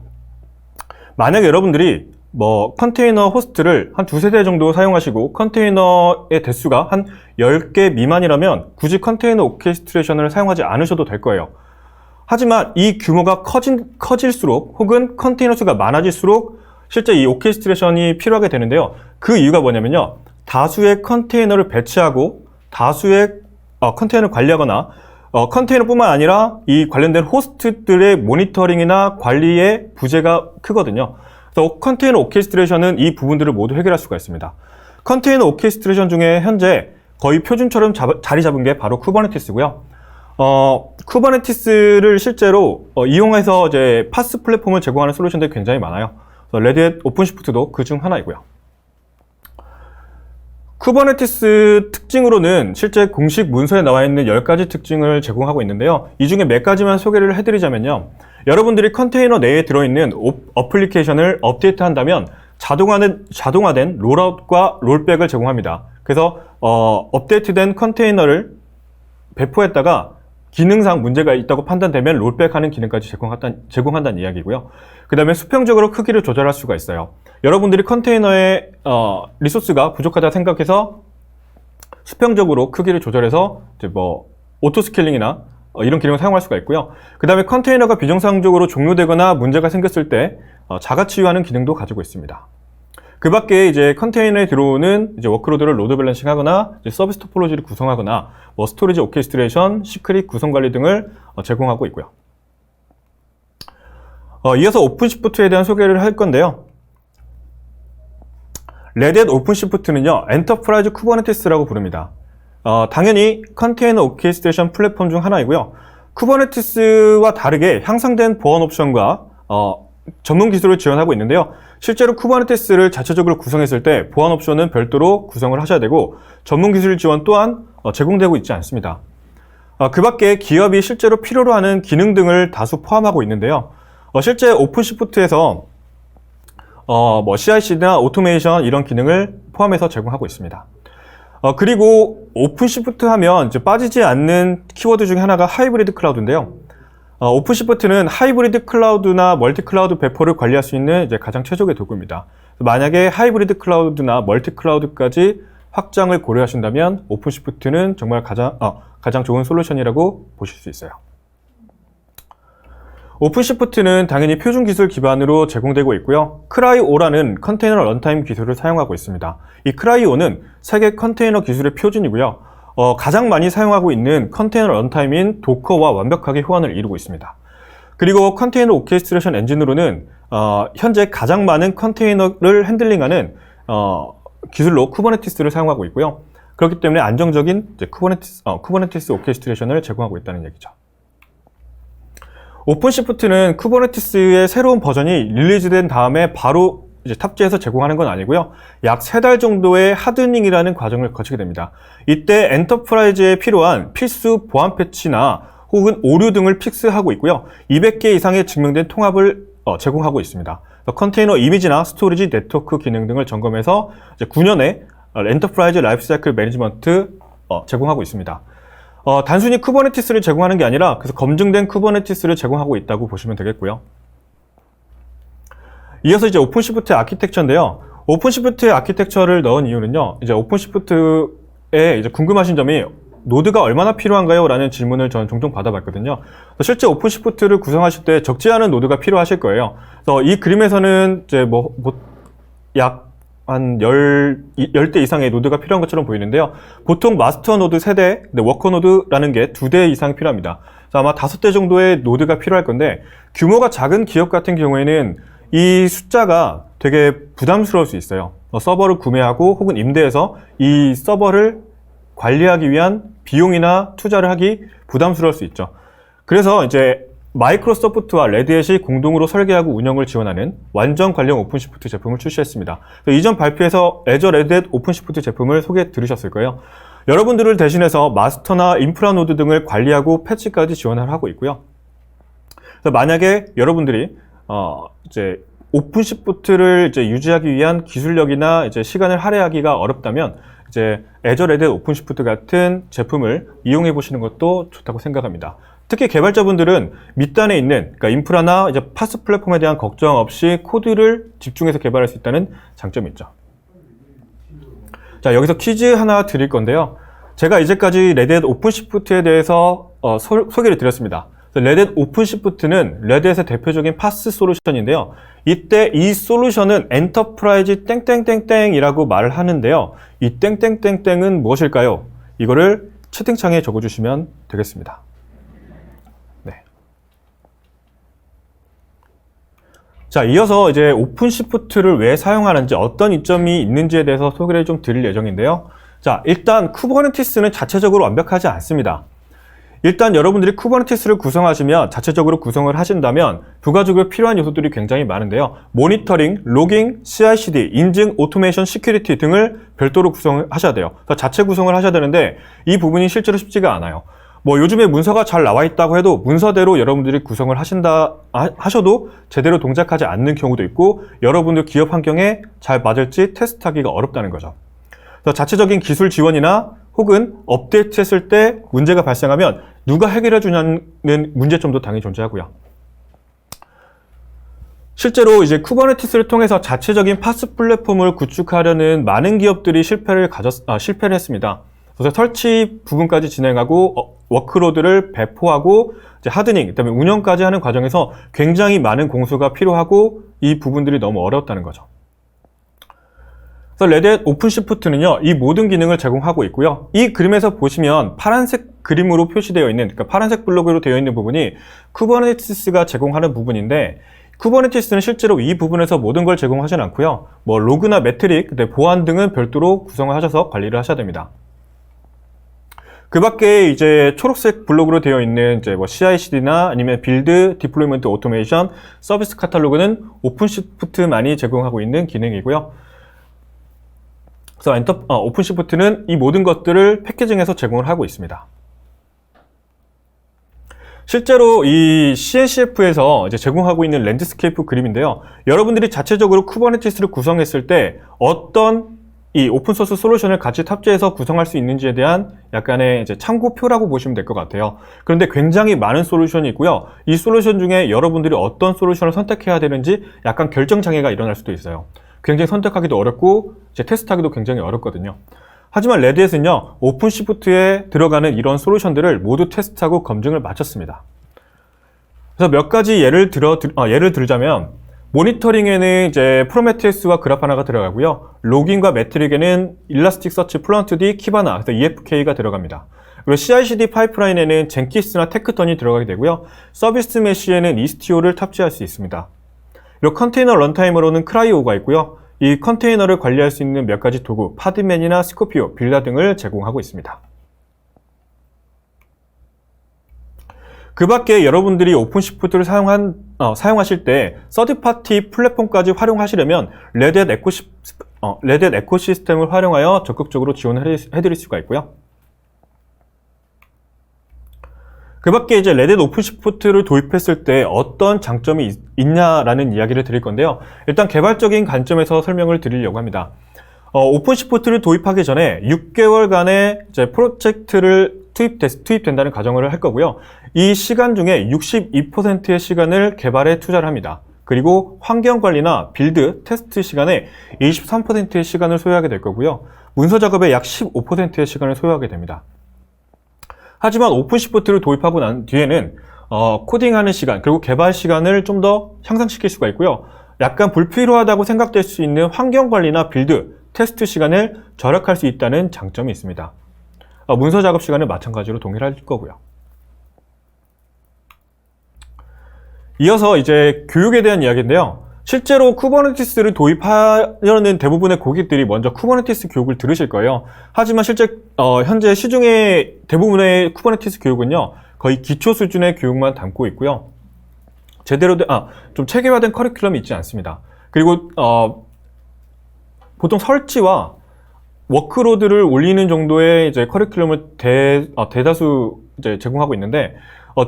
만약에 여러분들이 컨테이너 호스트를 한 두세 대 정도 사용하시고 컨테이너의 대수가 한 10개 미만이라면 굳이 컨테이너 오케스트레이션을 사용하지 않으셔도 될 거예요. 하지만 이 규모가 커질수록 혹은 컨테이너 수가 많아질수록 실제 이 오케스트레이션이 필요하게 되는데요. 그 이유가 뭐냐면요. 다수의 컨테이너를 배치하고 다수의 컨테이너를 관리하거나 컨테이너뿐만 아니라 이 관련된 호스트들의 모니터링이나 관리의 부재가 크거든요. 그래서 컨테이너 오케스트레이션은 이 부분들을 모두 해결할 수가 있습니다. 컨테이너 오케스트레이션 중에 현재 거의 표준처럼 자리 잡은 게 바로 쿠버네티스고요. 쿠버네티스를 실제로 이용해서 이제 파스 플랫폼을 제공하는 솔루션들이 굉장히 많아요. 레드햇 오픈시프트도 그 중 하나이고요. 쿠버네티스 특징으로는 실제 공식 문서에 나와 있는 10가지 특징을 제공하고 있는데요. 이 중에 몇 가지만 소개를 해드리자면요. 여러분들이 컨테이너 내에 들어있는 어플리케이션을 업데이트한다면 자동화된 롤아웃과 롤백을 제공합니다. 그래서 업데이트된 컨테이너를 배포했다가 기능상 문제가 있다고 판단되면 롤백하는 기능까지 제공한다는 이야기고요. 그 다음에 수평적으로 크기를 조절할 수가 있어요. 여러분들이 컨테이너의 리소스가 부족하다 생각해서 수평적으로 크기를 조절해서 이제 오토 스케일링이나 이런 기능을 사용할 수가 있고요. 그 다음에 컨테이너가 비정상적으로 종료되거나 문제가 생겼을 때 자가 치유하는 기능도 가지고 있습니다. 그 밖에 이제 컨테이너에 들어오는 이제 워크로드를 로드 밸런싱 하거나 서비스 토폴로지를 구성하거나 뭐 스토리지 오케스트레이션, 시크릿 구성 관리 등을 제공하고 있고요. 이어서 오픈시프트에 대한 소개를 할 건데요. 레드햇 오픈시프트는요, 엔터프라이즈 쿠버네티스라고 부릅니다. 당연히 컨테이너 오케스트레이션 플랫폼 중 하나이고요. 쿠버네티스와 다르게 향상된 보안 옵션과 전문 기술을 지원하고 있는데요. 실제로 쿠버네티스를 자체적으로 구성했을 때 보안 옵션은 별도로 구성을 하셔야 되고 전문 기술 지원 또한 제공되고 있지 않습니다. 그 밖에 기업이 실제로 필요로 하는 기능 등을 다수 포함하고 있는데요. 실제 오픈시프트에서 뭐 CI/CD나 오토메이션 이런 기능을 포함해서 제공하고 있습니다. 그리고 오픈시프트 하면 이제 빠지지 않는 키워드 중에 하나가 하이브리드 클라우드인데요. 오픈시프트는 하이브리드 클라우드나 멀티 클라우드 배포를 관리할 수 있는 이제 가장 최적의 도구입니다. 만약에 하이브리드 클라우드나 멀티 클라우드까지 확장을 고려하신다면 오픈시프트는 정말 가장 좋은 솔루션이라고 보실 수 있어요. 오픈시프트는 당연히 표준 기술 기반으로 제공되고 있고요. 크라이오라는 컨테이너 런타임 기술을 사용하고 있습니다. 이 크라이오는 세계 컨테이너 기술의 표준이고요. 가장 많이 사용하고 있는 컨테이너 런타임인 도커와 완벽하게 호환을 이루고 있습니다. 그리고 컨테이너 오케스트레이션 엔진으로는 현재 가장 많은 컨테이너를 핸들링하는 기술로 쿠버네티스를 사용하고 있고요. 그렇기 때문에 안정적인 이제 쿠버네티스 오케스트레이션을 제공하고 있다는 얘기죠. 오픈시프트는 쿠버네티스의 새로운 버전이 릴리즈된 다음에 바로 이제 탑재해서 제공하는 건 아니고요. 약 3달 정도의 하드닝이라는 과정을 거치게 됩니다. 이때 엔터프라이즈에 필요한 필수 보안 패치나 혹은 오류 등을 픽스하고 있고요. 200개 이상의 증명된 통합을 제공하고 있습니다. 컨테이너 이미지나 스토리지 네트워크 기능 등을 점검해서 이제 9년의 엔터프라이즈 라이프사이클 매니지먼트 제공하고 있습니다. 단순히 쿠버네티스를 제공하는 게 아니라 그래서 검증된 쿠버네티스를 제공하고 있다고 보시면 되겠고요. 이어서 이제 오픈시프트의 아키텍처인데요. 오픈시프트의 아키텍처를 넣은 이유는요. 이제 오픈시프트에 이제 궁금하신 점이 노드가 얼마나 필요한가요? 라는 질문을 저는 종종 받아봤거든요. 실제 오픈시프트를 구성하실 때 적지 않은 노드가 필요하실 거예요. 그래서 이 그림에서는 이제 약 한 10대 이상의 노드가 필요한 것처럼 보이는데요. 보통 마스터 노드 3대, 워커 노드라는 게 2대 이상 필요합니다. 그래서 아마 5대 정도의 노드가 필요할 건데, 규모가 작은 기업 같은 경우에는 이 숫자가 되게 부담스러울 수 있어요. 서버를 구매하고 혹은 임대해서 이 서버를 관리하기 위한 비용이나 투자를 하기 부담스러울 수 있죠. 그래서 이제 마이크로소프트와 레드햇이 공동으로 설계하고 운영을 지원하는 완전 관련 오픈시프트 제품을 출시했습니다. 이전 발표에서 애저 레드햇 오픈시프트 제품을 소개해 들으셨을 거예요. 여러분들을 대신해서 마스터나 인프라 노드 등을 관리하고 패치까지 지원을 하고 있고요. 그래서 만약에 여러분들이 이제 오픈시프트를 이제 유지하기 위한 기술력이나 이제 시간을 할애하기가 어렵다면 이제 애저 레드햇 오픈시프트 같은 제품을 이용해 보시는 것도 좋다고 생각합니다. 특히 개발자분들은 밑단에 있는 그러니까 인프라나 이제 파스 플랫폼에 대한 걱정 없이 코드를 집중해서 개발할 수 있다는 장점이 있죠. 자, 여기서 퀴즈 하나 드릴 건데요. 제가 이제까지 레드햇 오픈시프트에 대해서 소개를 드렸습니다. 레드햇 오픈시프트는 레드햇의 대표적인 파스 솔루션인데요. 이때 이 솔루션은 엔터프라이즈 땡땡땡땡이라고 말을 하는데요. 이 땡땡땡땡은 무엇일까요? 이거를 채팅창에 적어주시면 되겠습니다. 자, 이어서 이제 오픈시프트를 왜 사용하는지 어떤 이점이 있는지에 대해서 소개를 좀 드릴 예정인데요. 자, 일단 쿠버네티스는 자체적으로 완벽하지 않습니다. 일단 여러분들이 쿠버네티스를 구성하시면 자체적으로 구성을 하신다면 부가적으로 필요한 요소들이 굉장히 많은데요. 모니터링, 로깅, CI/CD, 인증, 오토메이션, 시큐리티 등을 별도로 구성을 하셔야 돼요. 그래서 자체 구성을 하셔야 되는데 이 부분이 실제로 쉽지가 않아요. 요즘에 문서가 잘 나와 있다고 해도 문서대로 여러분들이 구성을 하셔도 제대로 동작하지 않는 경우도 있고 여러분들 기업 환경에 잘 맞을지 테스트하기가 어렵다는 거죠. 그래서 자체적인 기술 지원이나 혹은 업데이트했을 때 문제가 발생하면 누가 해결해 주냐는 문제점도 당연히 존재하고요. 실제로 이제 쿠버네티스를 통해서 자체적인 파스 플랫폼을 구축하려는 많은 기업들이 실패를 했습니다. 그래서 설치 부분까지 진행하고 워크로드를 배포하고 이제 하드닝, 그다음에 운영까지 하는 과정에서 굉장히 많은 공수가 필요하고 이 부분들이 너무 어렵다는 거죠. 그래서 레드햇 오픈시프트는요, 이 모든 기능을 제공하고 있고요. 이 그림에서 보시면 파란색 그림으로 표시되어 있는, 그러니까 파란색 블록으로 되어 있는 부분이 쿠버네티스가 제공하는 부분인데, 쿠버네티스는 실제로 이 부분에서 모든 걸 제공하지는 않고요. 뭐 로그나 매트릭, 보안 등은 별도로 구성을 하셔서 관리를 하셔야 됩니다. 그 밖에 이제 초록색 블록으로 되어 있는 이제 뭐 CI/CD나 아니면 빌드, 디플로이먼트 오토메이션, 서비스 카탈로그는 오픈시프트만이 제공하고 있는 기능이고요. 그래서 오픈시프트는 이 모든 것들을 패키징해서 제공을 하고 있습니다. 실제로 이 CNCF에서 이제 제공하고 있는 랜드스케이프 그림인데요. 여러분들이 자체적으로 쿠버네티스를 구성했을 때 어떤 이 오픈소스 솔루션을 같이 탑재해서 구성할 수 있는지에 대한 약간의 이제 참고표라고 보시면 될 것 같아요. 그런데 굉장히 많은 솔루션이 있고요. 이 솔루션 중에 여러분들이 어떤 솔루션을 선택해야 되는지 약간 결정장애가 일어날 수도 있어요. 굉장히 선택하기도 어렵고 이제 테스트하기도 굉장히 어렵거든요. 하지만 레드햇은요, 오픈시프트에 들어가는 이런 솔루션들을 모두 테스트하고 검증을 마쳤습니다. 그래서 몇 가지 예를 들자면, 모니터링에는 이제 프로메테우스와 그라파나가 들어가고요. 로깅과 매트릭에는 일라스틱서치, 플런트디, 키바나, 그래서 EFK가 들어갑니다. 그리고 CI/CD 파이프라인에는 젠키스나 테크턴이 들어가게 되고요. 서비스 메쉬에는 이스티오를 탑재할 수 있습니다. 그리고 컨테이너 런타임으로는 크라이오가 있고요. 이 컨테이너를 관리할 수 있는 몇 가지 도구, 파드맨이나 스코피오, 빌라 등을 제공하고 있습니다. 그 밖에 여러분들이 오픈시프트를 사용하실 때 서드파티 플랫폼까지 활용하시려면 레드햇 에코시스템을 활용하여 적극적으로 지원해드릴 수가 있고요. 그 밖에 이제 레드햇 오픈시프트를 도입했을 때 어떤 장점이 있냐라는 이야기를 드릴 건데요. 일단 개발적인 관점에서 설명을 드리려고 합니다. 오픈시프트를 도입하기 전에 6개월간의 이제 프로젝트를 투입된다는 가정을 할 거고요. 이 시간 중에 62%의 시간을 개발에 투자를 합니다. 그리고 환경 관리나 빌드, 테스트 시간에 23%의 시간을 소요하게 될 거고요. 문서 작업에 약 15%의 시간을 소요하게 됩니다. 하지만 오픈시프트를 도입하고 난 뒤에는 코딩하는 시간, 그리고 개발 시간을 좀 더 향상시킬 수가 있고요. 약간 불필요하다고 생각될 수 있는 환경 관리나 빌드, 테스트 시간을 절약할 수 있다는 장점이 있습니다. 문서 작업 시간은 마찬가지로 동일할 거고요. 이어서 이제 교육에 대한 이야기인데요. 실제로 쿠버네티스를 도입하려는 대부분의 고객들이 먼저 쿠버네티스 교육을 들으실 거예요. 하지만 실제 현재 시중의 대부분의 쿠버네티스 교육은요, 거의 기초 수준의 교육만 담고 있고요. 제대로 좀 체계화된 커리큘럼이 있지 않습니다. 그리고 보통 설치와 워크로드를 올리는 정도의 이제 커리큘럼을 대다수 이제 제공하고 있는데,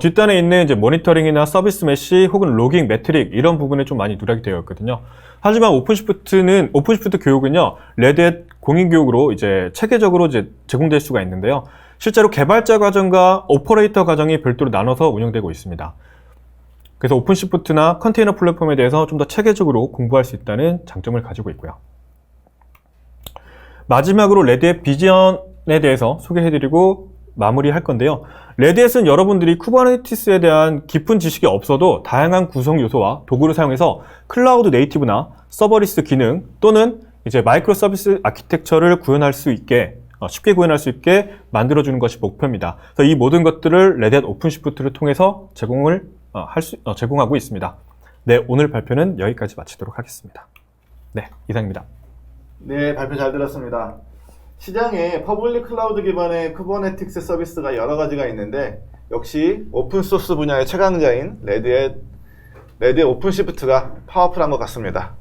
뒷단에 있는 이제 모니터링이나 서비스 메시 혹은 로깅, 매트릭 이런 부분에 좀 많이 누락이 되어 있거든요. 하지만 오픈시프트 교육은요, 레드햇 공인 교육으로 이제 체계적으로 이제 제공될 수가 있는데요. 실제로 개발자 과정과 오퍼레이터 과정이 별도로 나눠서 운영되고 있습니다. 그래서 오픈시프트나 컨테이너 플랫폼에 대해서 좀 더 체계적으로 공부할 수 있다는 장점을 가지고 있고요. 마지막으로 레드햇 비전에 대해서 소개해드리고 마무리할 건데요. 레드햇은 여러분들이 쿠버네티스에 대한 깊은 지식이 없어도 다양한 구성 요소와 도구를 사용해서 클라우드 네이티브나 서버리스 기능 또는 이제 마이크로 서비스 아키텍처를 쉽게 구현할 수 있게 만들어주는 것이 목표입니다. 그래서 이 모든 것들을 레드햇 오픈시프트를 통해서 제공하고 있습니다. 네, 오늘 발표는 여기까지 마치도록 하겠습니다. 네, 이상입니다. 네, 발표 잘 들었습니다. 시장에 퍼블릭 클라우드 기반의 쿠버네티스 서비스가 여러 가지가 있는데 역시 오픈소스 분야의 최강자인 레드햇 오픈시프트가 파워풀한 것 같습니다.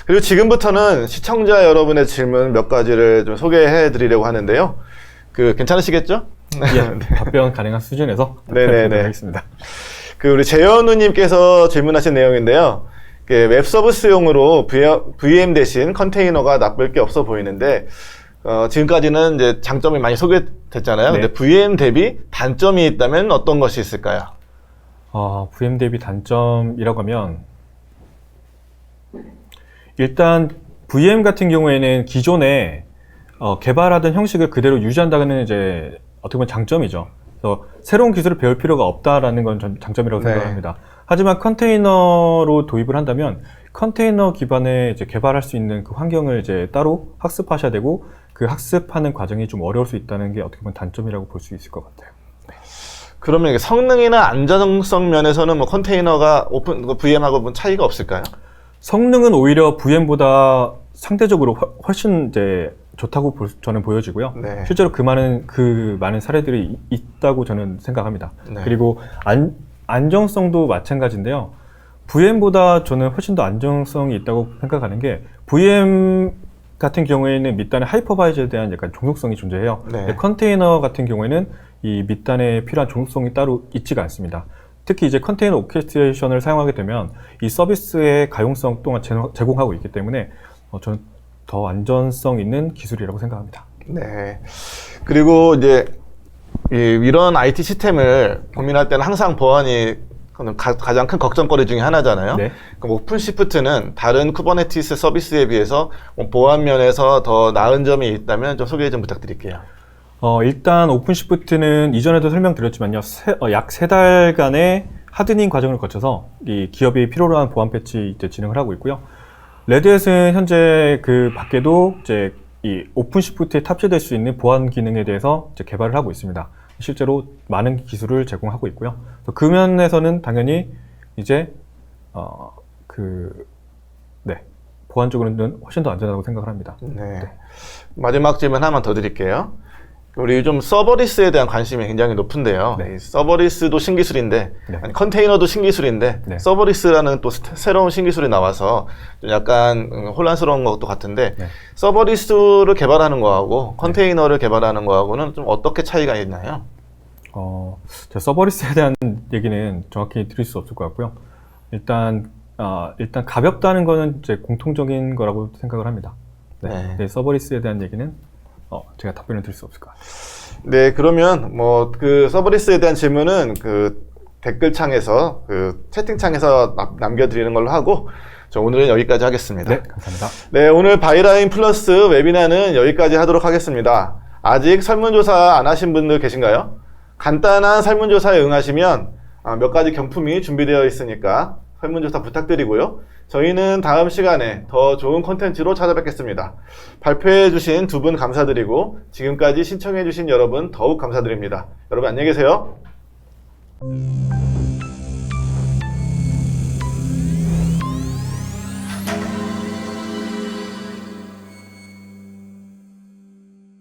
그리고 지금부터는 시청자 여러분의 질문 몇 가지를 좀 소개해 드리려고 하는데요. 괜찮으시겠죠? 예, 답변 가능한 수준에서 네네네. 하겠습니다. 우리 재현우님께서 질문하신 내용인데요. 웹 서비스용으로 VM 대신 컨테이너가 나쁠 게 없어 보이는데, 지금까지는 이제 장점이 많이 소개됐잖아요. 네. 근데 VM 대비 단점이 있다면 어떤 것이 있을까요? VM 대비 단점이라고 하면, 일단 VM 같은 경우에는 기존에 개발하던 형식을 그대로 유지한다는 이제 어떻게 보면 장점이죠. 그래서 새로운 기술을 배울 필요가 없다라는 건 전 장점이라고 네. 생각합니다. 하지만 컨테이너로 도입을 한다면 컨테이너 기반의 이제 개발할 수 있는 그 환경을 이제 따로 학습하셔야 되고 그 학습하는 과정이 좀 어려울 수 있다는 게 어떻게 보면 단점이라고 볼 수 있을 것 같아요. 그러면 이게 성능이나 안전성 면에서는 뭐 컨테이너가 VM하고 뭐 차이가 없을까요? 성능은 오히려 VM보다 상대적으로 훨씬 이제 좋다고 저는 보여지고요. 네. 실제로 그 많은 사례들이 있다고 저는 생각합니다. 네. 그리고 안정성도 마찬가지인데요. VM보다 저는 훨씬 더 안정성이 있다고 생각하는 게 VM 같은 경우에는 밑단의 하이퍼바이저에 대한 약간 종속성이 존재해요. 네. 근데 컨테이너 같은 경우에는 이 밑단에 필요한 종속성이 따로 있지가 않습니다. 특히 이제 컨테이너 오케스트레이션을 사용하게 되면 이 서비스의 가용성 또한 제공하고 있기 때문에 저는 더 안전성 있는 기술이라고 생각합니다. 네. 그리고 이제 이런 IT 시스템을 고민할 때는 항상 보안이 가장 큰 걱정거리 중에 하나잖아요. 네. 그럼 오픈시프트는 다른 쿠버네티스 서비스에 비해서 보안 면에서 더 나은 점이 있다면 좀 소개 좀 부탁드릴게요. 일단 오픈시프트는 이전에도 설명드렸지만요. 약 3달간의 하드닝 과정을 거쳐서 이 기업이 필요로 한 보안 패치 이제 진행을 하고 있고요. 레드햇은 현재 그 밖에도 이제 이 오픈시프트에 탑재될 수 있는 보안 기능에 대해서 이제 개발을 하고 있습니다. 실제로 많은 기술을 제공하고 있고요. 그 면에서는 당연히 이제 보안적으로는 훨씬 더 안전하다고 생각을 합니다. 네. 마지막 질문 하나만 더 드릴게요. 우리 요즘 서버리스에 대한 관심이 굉장히 높은데요. 네. 이 서버리스도 신기술인데, 네. 아니, 컨테이너도 신기술인데, 네. 서버리스라는 또 새로운 신기술이 나와서 좀 약간 혼란스러운 것도 같은데, 네. 서버리스를 개발하는 거하고 컨테이너를 개발하는 거하고는 좀 어떻게 차이가 있나요? 제가 서버리스에 대한 얘기는 정확히 드릴 수 없을 것 같고요. 일단 가볍다는 거는 이제 공통적인 거라고 생각을 합니다. 네. 네, 서버리스에 대한 얘기는 제가 답변을 드릴 수 없을 것 같아요. 네, 그러면 뭐 그 서버리스에 대한 질문은 그 댓글창에서 채팅창에서 남겨드리는 걸로 하고, 저 오늘은 여기까지 하겠습니다. 네, 감사합니다. 네, 오늘 바이라인 플러스 웨비나는 여기까지 하도록 하겠습니다. 아직 설문조사 안 하신 분들 계신가요? 간단한 설문조사에 응하시면 몇 가지 경품이 준비되어 있으니까 설문조사 부탁드리고요. 저희는 다음 시간에 더 좋은 콘텐츠로 찾아뵙겠습니다. 발표해주신 두 분 감사드리고 지금까지 신청해주신 여러분 더욱 감사드립니다. 여러분 안녕히 계세요.